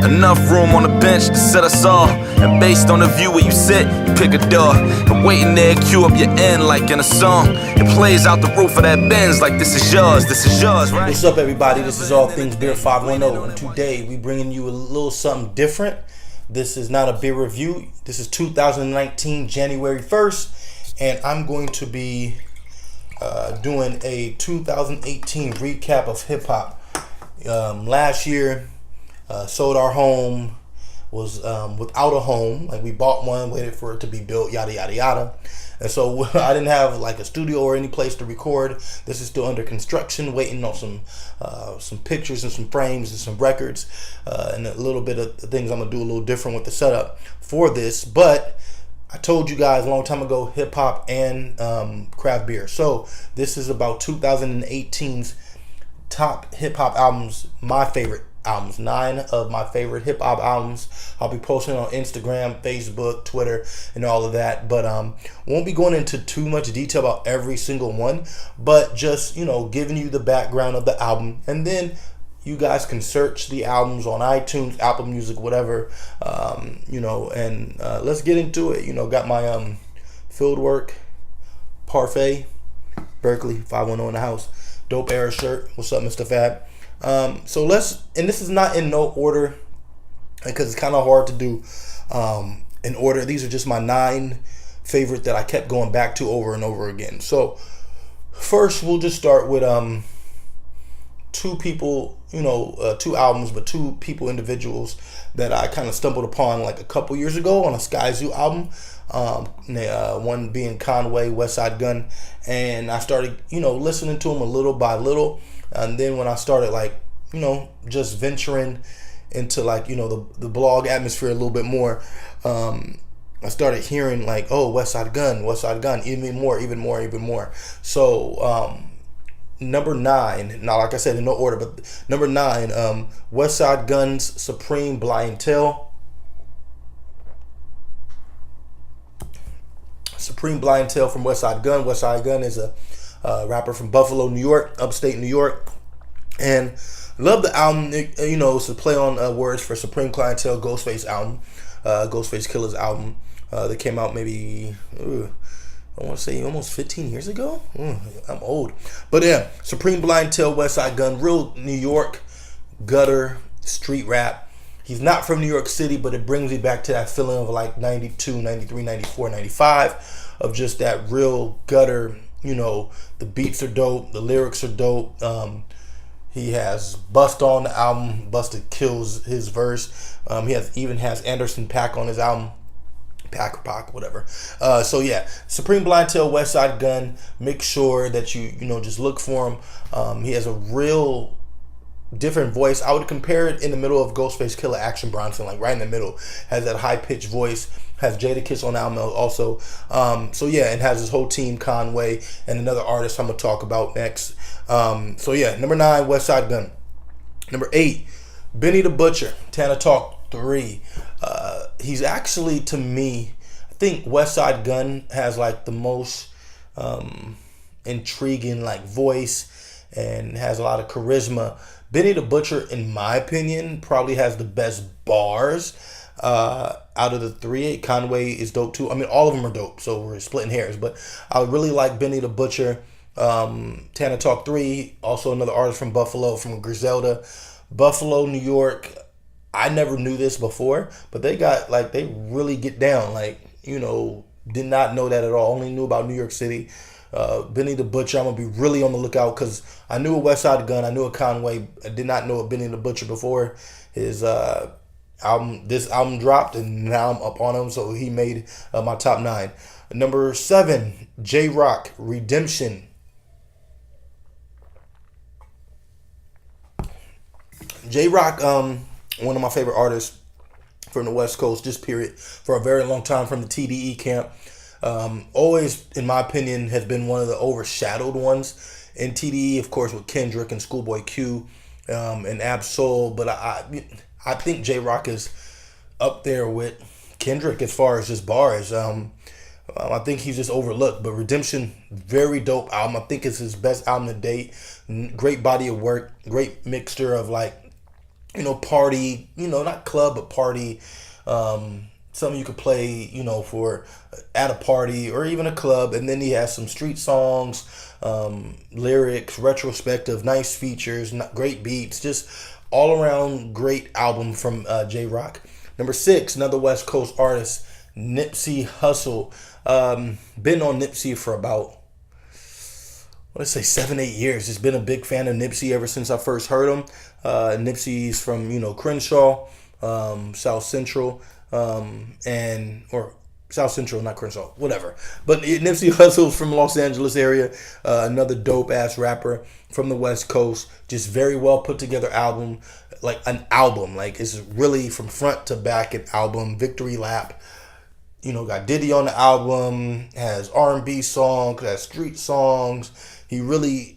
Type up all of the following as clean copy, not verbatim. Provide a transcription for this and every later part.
Enough room on the bench to set us all. And based on the view where you sit, you pick a door. And waiting there, cue up your end like in a song. It plays out the roof of that Benz like this is yours, right? What's up, everybody? This is All Things Beer 510, and today we bringing you a little something different. This is not a beer review. This is 2019, January 1st, and I'm going to be doing a 2018 recap of hip hop. Last year, sold our home, was without a home. Like, we bought one, waited for it to be built, yada yada yada. And so I didn't have like a studio or any place to record. This is still under construction, waiting on some pictures and some frames and some records, and a little bit of things I'm gonna do a little different with the setup for this. But I told you guys a long time ago, hip hop and craft beer. So this is about 2018's top hip hop albums, my favorite albums, 9 of my favorite hip hop albums. I'll be posting on Instagram, Facebook, Twitter, and all of that. But won't be going into too much detail about every single one, but just, giving you the background of the album, and then you guys can search the albums on iTunes, Apple Music, whatever, and let's get into it. Got my Fieldwork Parfait Berkeley 510 in the house. Dope Era shirt. What's up, Mr. Fab? So and this is not in no order because it's kind of hard to do in order. These are just my 9 favorite that I kept going back to over and over again. So first, we'll just start with 2 people, 2 albums, but 2 people, individuals that I kind of stumbled upon like a couple years ago on a Sky Zoo album. One being Conway, Westside Gunn, and I started, listening to him a little by little. And then when I started just venturing into the blog atmosphere a little bit more, I started hearing Westside Gunn, even more. So number 9, now like I said in no order, but number 9, Westside Gunn's Supreme Blind Tale. Supreme Blind Tale from Westside Gunn. Westside Gunn is a rapper from Buffalo, New York, upstate New York, and love the album. It's a play on words for Supreme Clientele, Ghostface album, Ghostface Killah's album that came out maybe I want to say almost 15 years ago. I'm old, but yeah, Supreme Blind Tale, Westside Gunn, real New York gutter street rap. He's not from New York City, but it brings me back to that feeling of like 92, 93, 94, 95, of just that real gutter. The beats are dope, the lyrics are dope. He has Bust on the album. Busta kills his verse. He even has Anderson .Paak on his album. Pac, whatever. So yeah, Supreme Blind Tale, Westside Gunn. Make sure that you just look for him. He has a real different voice. I would compare it in the middle of Ghostface Killah, Action Bronson, like right in the middle. Has that high pitched voice. Has Jadakiss on the album also. So yeah, and has his whole team, Conway, and another artist I'm gonna talk about next. So yeah, number 9, Westside Gunn. Number 8, Benny the Butcher, Tana Talk 3. He's actually, to me, I think Westside Gunn has like the most intriguing voice and has a lot of charisma. Benny the Butcher, in my opinion, probably has the best bars out of the 3. Conway is dope too. I mean, all of them are dope, so we're splitting hairs. But I really like Benny the Butcher. Tana Talk 3, also another artist from Buffalo, from Griselda. Buffalo, New York. I never knew this before, but they really get down. Did not know that at all. Only knew about New York City. Benny the Butcher, I'm gonna be really on the lookout because I knew a Westside Gunn, I knew a Conway. I did not know a Benny the Butcher before his album. This album dropped, and now I'm up on him. So he made my top 9. Number 7, Jay Rock, Redemption. Jay Rock, one of my favorite artists from the West Coast, just period, for a very long time, from the TDE camp. Always, in my opinion, has been one of the overshadowed ones in TDE, of course, with Kendrick and Schoolboy Q and Ab-Soul. But I think Jay Rock is up there with Kendrick as far as just bars. I think he's just overlooked. But Redemption, very dope album. I think it's his best album to date. Great body of work. Great mixture of party, not club, but party. Something you could play, for at a party or even a club. And then he has some street songs, lyrics, retrospective, nice features, great beats, just all around great album from J Rock. Number 6, another West Coast artist, Nipsey Hussle. Been on Nipsey for about, let's say 7-8 years. Just been a big fan of Nipsey ever since I first heard him. Nipsey's from Crenshaw, South Central, or South Central, not Crenshaw, whatever. But Nipsey Hussle's from Los Angeles area. Another dope ass rapper from the West Coast. Just very well put together album, like an album. Like it's really from front to back an album. Victory Lap. Got Diddy on the album, has R&B songs, has street songs. He really,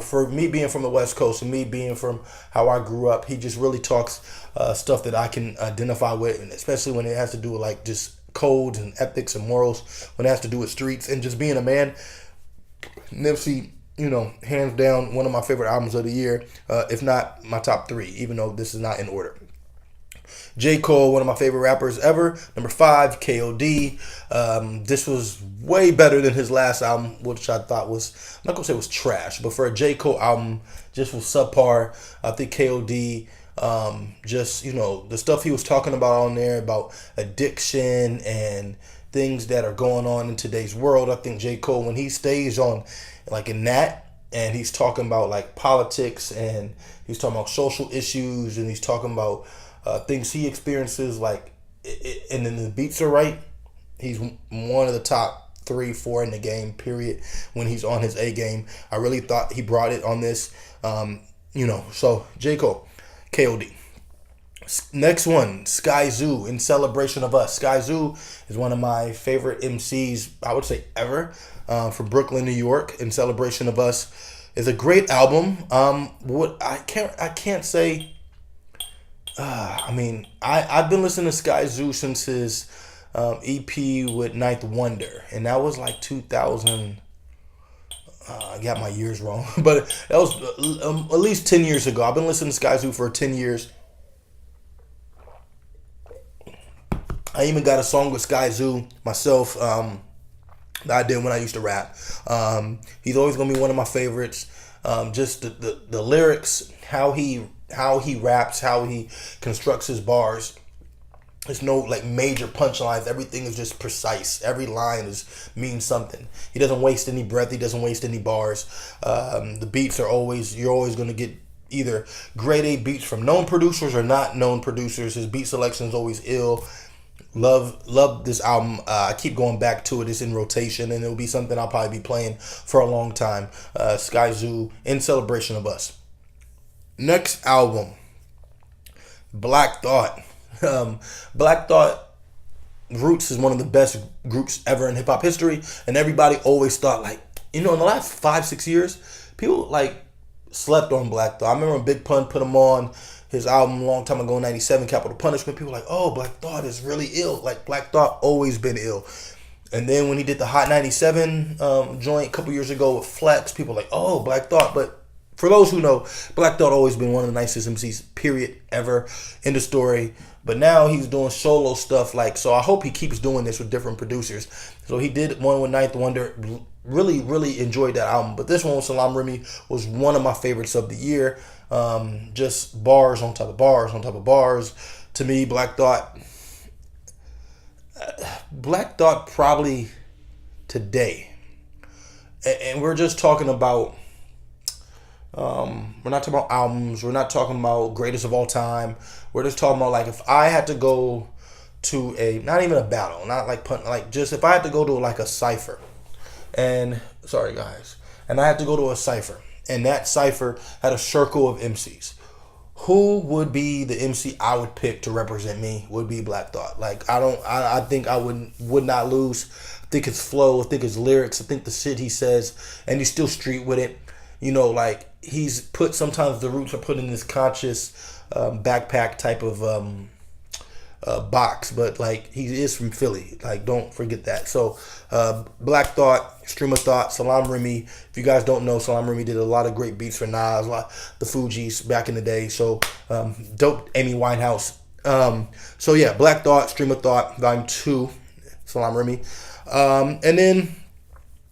for me being from the West Coast and me being from how I grew up, he just really talks stuff that I can identify with, and especially when it has to do with like just codes and ethics and morals, when it has to do with streets and just being a man. Nipsey, hands down one of my favorite albums of the year, if not my top 3, even though this is not in order. J. Cole, one of my favorite rappers ever. Number 5, K.O.D. This was way better than his last album, which I thought was, I'm not going to say it was trash, but for a J. Cole album, just was subpar. I think K.O.D., just, the stuff he was talking about on there, about addiction and things that are going on in today's world. I think J. Cole, when he stays on, like in that, and he's talking about like politics, and he's talking about social issues, and he's talking about things he experiences, like, and then the beats are right, he's one of the top 3, 4 in the game, period, when he's on his A game. I really thought he brought it on this. So J. Cole, K.O.D. Next one, Skyzoo, In Celebration of Us. Skyzoo is one of my favorite MCs, I would say, ever, from Brooklyn, New York. In Celebration of Us is a great album. I can't say. I've been listening to Skyzoo since his EP with Ninth Wonder, and that was like 2000. I got my years wrong, but that was at least 10 years ago. I've been listening to Skyzoo for 10 years. I even got a song with Skyzoo myself that I did when I used to rap. He's always gonna be one of my favorites. Just the lyrics, how he raps, how he constructs his bars. There's no like major punchlines. Everything is just precise. Every line means something. He doesn't waste any breath. He doesn't waste any bars. The beats are you're always going to get either grade A beats from known producers or not known producers. His beat selection is always ill. Love this album. I keep going back to it. It's in rotation, and it'll be something I'll probably be playing for a long time. Skyzoo, In Celebration of Us. Next album, Black Thought. Black Thought, Roots is one of the best groups ever in hip hop history, and everybody always thought, like, in the last 5-6 years, people like slept on Black Thought. I remember when Big Pun put him on his album a long time ago, 97, Capital Punishment. People were like, oh, Black Thought is really ill. Like, Black Thought always been ill. And then when he did the Hot 97 joint a couple years ago with Flex, people were like, oh, Black Thought. But for those who know, Black Thought always been one of the nicest MCs, period, ever, in the story. But now he's doing solo stuff, so I hope he keeps doing this with different producers. So he did one with Ninth Wonder. Really, really enjoyed that album. But this one with Salaam Remi was one of my favorites of the year. Just bars on top of bars on top of bars. To me, Black Thought probably today. And we're just talking about, we're not talking about albums. We're not talking about greatest of all time. We're just talking about, like, if I had to go to not even a battle, not like just if I had to go to like a cypher, and sorry guys, and I had to go to a cypher, and that cypher had a circle of MCs, who would be the MC I would pick to represent me? Would be Black Thought. Like, I think I would not lose. I think his flow, I think his lyrics, I think the shit he says, and he's still street with it. Like, he's sometimes the Roots are put in this conscious backpack type of box, but like he is from Philly. Like, don't forget that. So Black Thought, Stream of Thought, Salaam Remi. If you guys don't know, Salaam Remi did a lot of great beats for Nas, the Fugees back in the day. So dope, Amy Winehouse. So yeah, Black Thought, Stream of Thought, Volume 2, Salaam Remi. And then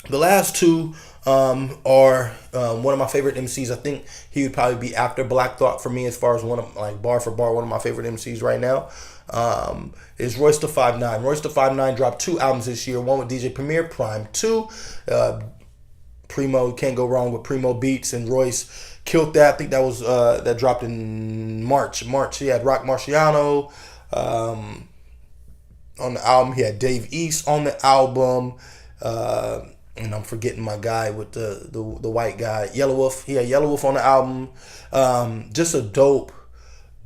the last two are one of my favorite MCs. I think he would probably be after Black Thought for me as far as one of, like, bar for bar, one of my favorite MCs right now. Is Royce da 5'9". Royce da 5'9" dropped 2 albums this year. One with DJ Premier, Prime 2. Primo, can't go wrong with Primo beats, and Royce killed that. I think that was that dropped in March. He had Rock Marciano on the album. He had Dave East on the album. And I'm forgetting my guy with the white guy, Yellow Wolf. He had Yellow Wolf on the album. Just a dope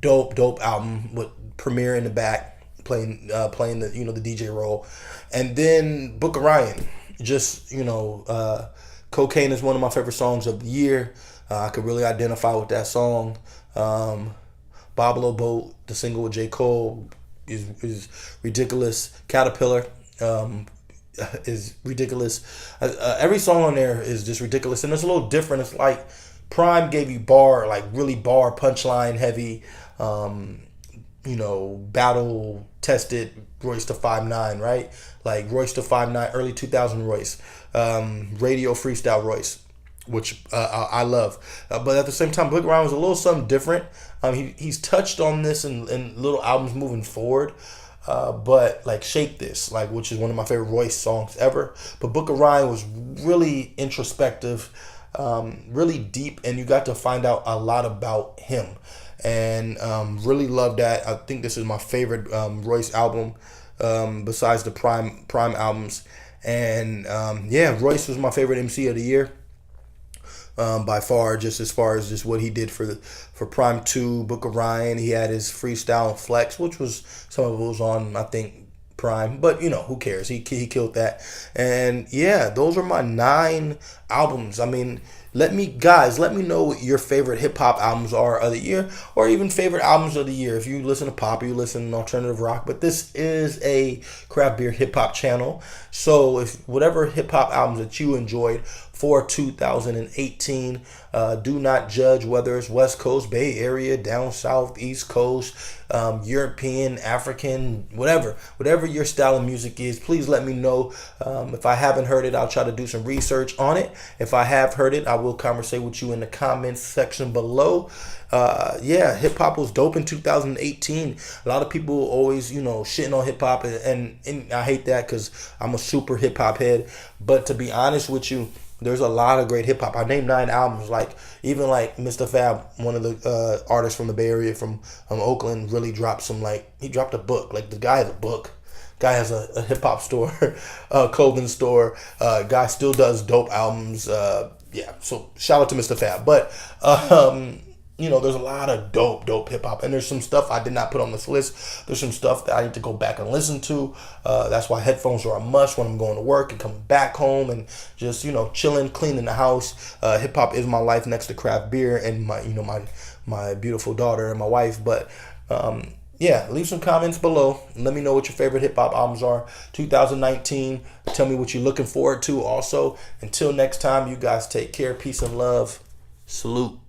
album with Premier in the back playing the the DJ role. And then Book of Ryan. Just Cocaine is one of my favorite songs of the year. I could really identify with that song. Babalo Boat, the single with J. Cole, is ridiculous. Caterpillar is ridiculous. Every song on there is just ridiculous, and it's a little different. It's like Prime gave you really bar punchline heavy, battle tested Royce da 5'9", right? Like Royce da 5'9", early 2000 Royce, radio freestyle Royce, which I love. But at the same time, Book of Ryan was a little something different. He's touched on this in little albums moving forward. But like Shake This, which is one of my favorite Royce songs ever. But Book of Ryan was really introspective, really deep, and you got to find out a lot about him. And really love that. I think this is my favorite Royce album, besides the Prime albums. And Royce was my favorite MC of the year. By far, just as far as just what he did for Prime 2, Book of Ryan. He had his freestyle Flex, which was, some of it was on, I think, Prime, but who cares? He killed that. And yeah, those are my 9 albums. I mean, let me know what your favorite hip-hop albums are of the year, or even favorite albums of the year. If you listen to pop, or you listen to alternative rock, but this is a craft beer hip-hop channel. So if whatever hip-hop albums that you enjoyed for 2018, do not judge whether it's West Coast, Bay Area, down South, East Coast, European, African, whatever your style of music is. Please let me know. If I haven't heard it, I'll try to do some research on it. If I have heard it, I will conversate with you in the comments section below. Hip hop was dope in 2018. A lot of people always, shitting on hip hop, and I hate that because I'm a super hip hop head. But to be honest with you, there's a lot of great hip hop. I named 9 albums. Even Mr. Fab, one of the artists from the Bay Area, from Oakland, really dropped he dropped a book. The guy has a book. Guy has a hip hop store, clothing store. Guy still does dope albums. So shout out to Mr. Fab. But there's a lot of dope hip hop, and there's some stuff I did not put on this list. There's some stuff that I need to go back and listen to. That's why headphones are a must when I'm going to work and coming back home and just chilling, cleaning the house. Hip hop is my life next to craft beer and my beautiful daughter and my wife. But leave some comments below. Let me know what your favorite hip hop albums are 2019. Tell me what you're looking forward to. Also, until next time, you guys take care. Peace and love. Salute.